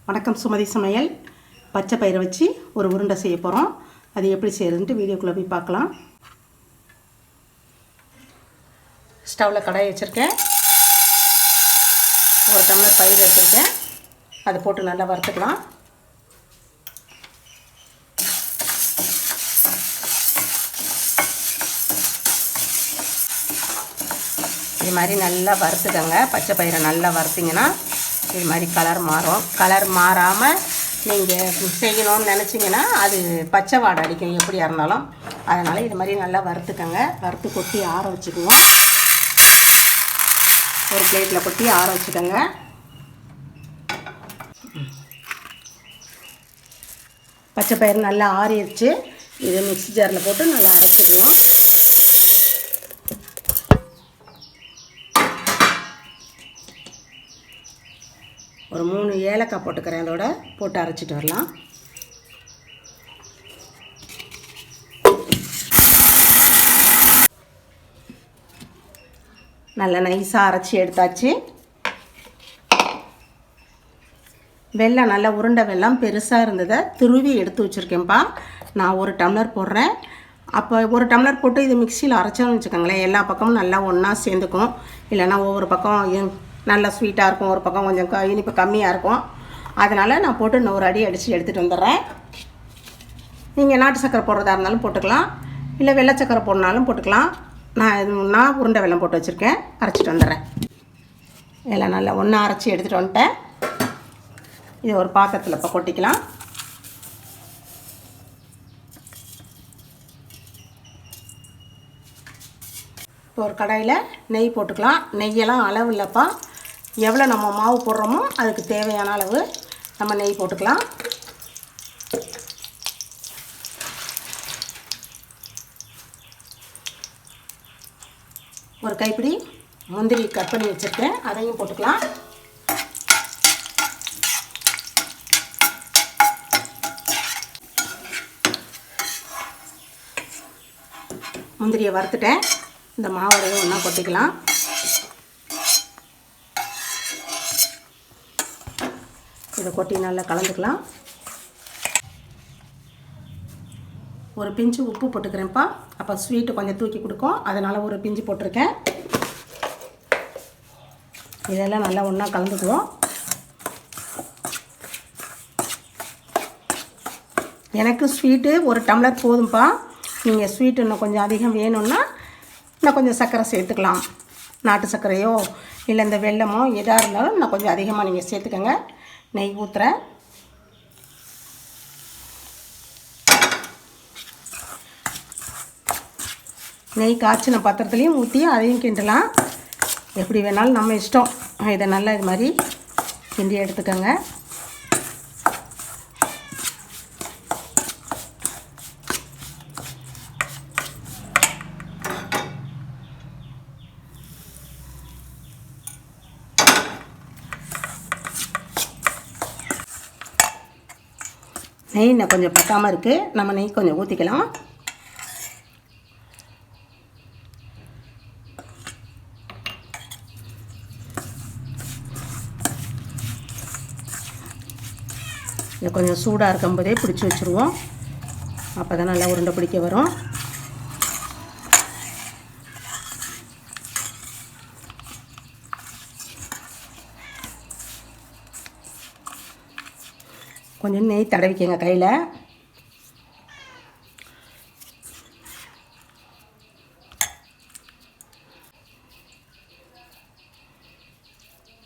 வணக்கம். சுமதி சமையல். பச்சை பயிரை வச்சு ஒரு உருண்டை செய்ய போகிறோம். அது எப்படி செய்யறதுன்ட்டு வீடியோக்குள்ளே போய் பார்க்கலாம். ஸ்டவ்வில் கடாய் வச்சுருக்கேன். ஒரு டம்ளர் பயிர் எடுத்துருக்கேன். அதை போட்டு நல்லா வறுத்துக்கலாம். இது மாதிரி நல்லா வறுத்துக்கங்க. பச்சை பயிரை நல்லா வறுத்திங்கன்னா இது மாதிரி கலர் மாறும். கலர் மாறாமல் நீங்கள் செய்யணும்னு நினச்சிங்கன்னா அது பச்சை வாடை அடிக்கும் எப்படியா இருந்தாலும். அதனால் இது மாதிரி நல்லா வறுத்துக்கங்க. வறுத்து கொட்டி ஆற வச்சுக்குவோம். ஒரு பிளேட்டில் கொட்டி ஆற வச்சுக்கோங்க. பச்சை பயிர் நல்லா ஆறிடுச்சு. இது மிக்ஸி ஜாரில் போட்டு நல்லா அரைச்சிக்குவோம். ஒரு 3 ஏலக்காய் போட்டுக்கிறேன். அதோட போட்டு அரைச்சிட்டு வரலாம். நல்லா நைஸாக அரைச்சி எடுத்தாச்சு. வெல்லம் நல்லா உருண்டை வெல்லம் பெருசாக இருந்ததை துருவி எடுத்து வச்சுருக்கேன்ப்பா. நான் 1 டம்ளர் போடுறேன். அப்போ 1 டம்ளர் போட்டு இது மிக்சியில் அரைச்சோன்னு வச்சுக்கோங்களேன், எல்லா பக்கமும் நல்லா ஒன்றா சேர்ந்துக்கும். இல்லைன்னா ஒவ்வொரு பக்கம் நல்லா ஸ்வீட்டாக இருக்கும், ஒரு பக்கம் கொஞ்சம் இனிப்பு கம்மியாக இருக்கும். அதனால் நான் போட்டு 100 அடி அடித்து எடுத்துகிட்டு வந்துடுறேன். நீங்கள் நாட்டு சக்கரை போடுறதா இருந்தாலும் போட்டுக்கலாம், இல்லை வெள்ளை சக்கரை போடனாலும் போட்டுக்கலாம். நான் உருண்டை வெல்லம் போட்டு வச்சுருக்கேன். அரைச்சிட்டு வந்துடுறேன். எல்லாம் நல்லா ஒன்றா அரைச்சி எடுத்துகிட்டு வந்துட்டேன். இது ஒரு பாத்திரத்தில் இப்போ கொட்டிக்கலாம். இப்போ ஒரு கடாயில் நெய் போட்டுக்கலாம். நெய்யெல்லாம் அளவு இல்லைப்பா. எவ்வளோ நம்ம மாவு போடுறோமோ அதுக்கு தேவையான அளவு நம்ம நெய் போட்டுக்கலாம். ஒரு கைப்பிடி முந்திரி கட் பண்ணி வச்சுருக்கேன், அதையும் போட்டுக்கலாம். முந்திரியை வறுத்துட்டேன். இந்த மாவோடையும் ஒன்றா கொட்டிக்கலாம். இதை கொட்டி நல்லா கலந்துக்கலாம். ஒரு பிஞ்சு உப்பு போட்டுக்கிறேன்ப்பா. அப்போ ஸ்வீட்டு கொஞ்சம் தூக்கி கொடுக்கும். அதனால் ஒரு பிஞ்சு போட்டிருக்கேன். இதெல்லாம் நல்லா ஒன்றா கலந்துக்குவோம். எனக்கு ஸ்வீட்டு 1 டம்ளர் போதும்ப்பா. நீங்கள் ஸ்வீட்டு இன்னும் கொஞ்சம் அதிகம் வேணும்னா இன்னும் கொஞ்சம் சர்க்கரை சேர்த்துக்கலாம். நாட்டு சர்க்கரையோ இல்லை இந்த வெல்லமோ எதாக இருந்தாலும் இன்னும் கொஞ்சம் அதிகமாக நீங்கள் சேர்த்துக்கோங்க. நெய் ஊற்றுறேன். நெய் காய்ச்சின பாத்திரத்துலேயும் ஊற்றி அதையும் கிண்டலாம். எப்படி வேணாலும் நம்ம இஷ்டம். இதை நல்லா இது மாதிரி கிண்டி எடுத்துக்கோங்க. நெய் இன்னும் கொஞ்சம் பத்தாமல் இருக்குது. நம்ம நெய் கொஞ்சம் ஊற்றிக்கலாம். இது கொஞ்சம் சூடாக இருக்கும்போதே பிடிச்சி வச்சுருவோம். அப்போ தான் நல்லா உருண்டை பிடிக்க வரும். கொஞ்சம் நெய் தடவிக்கங்க கையில்.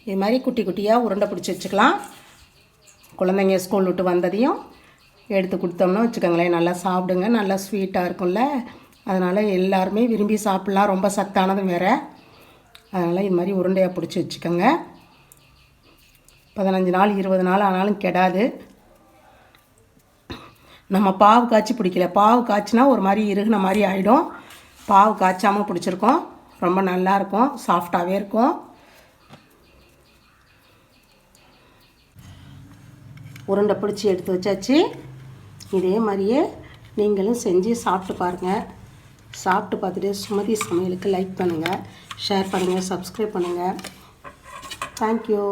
இது மாதிரி குட்டி குட்டியாக உருண்டை பிடிச்சி வச்சுக்கலாம். குழந்தைங்க ஸ்கூல் விட்டு வந்ததையும் எடுத்து கொடுத்தோம்னா வச்சுக்கோங்களேன், நல்லா சாப்பிடுங்க. நல்லா ஸ்வீட்டாக இருக்கும்ல, அதனால் எல்லாருமே விரும்பி சாப்பிட்லாம். ரொம்ப சத்தானதும் வேறு. அதனால் இது மாதிரி உருண்டையாக பிடிச்சி வச்சுக்கோங்க. 15 நாள் 20 நாள் ஆனாலும் கெடாது. நம்ம பாவு காய்ச்சி பிடிக்கல. பாவு காய்ச்சினா ஒரு மாதிரி இறுகின மாதிரி ஆகிடும். பாவு காய்ச்சாமல் பிடிச்சிருக்கோம். ரொம்ப நல்லாயிருக்கும், சாஃப்டாகவே இருக்கும். உருண்டை பிடிச்சி எடுத்து வச்சாச்சு. இதே மாதிரியே நீங்களும் செஞ்சு சாப்பிட்டு பாருங்கள். சாப்பிட்டு பார்த்துட்டு சுமதி சமையலுக்கு லைக் பண்ணுங்கள், ஷேர் பண்ணுங்கள், சப்ஸ்கிரைப் பண்ணுங்கள். தேங்க்யூ.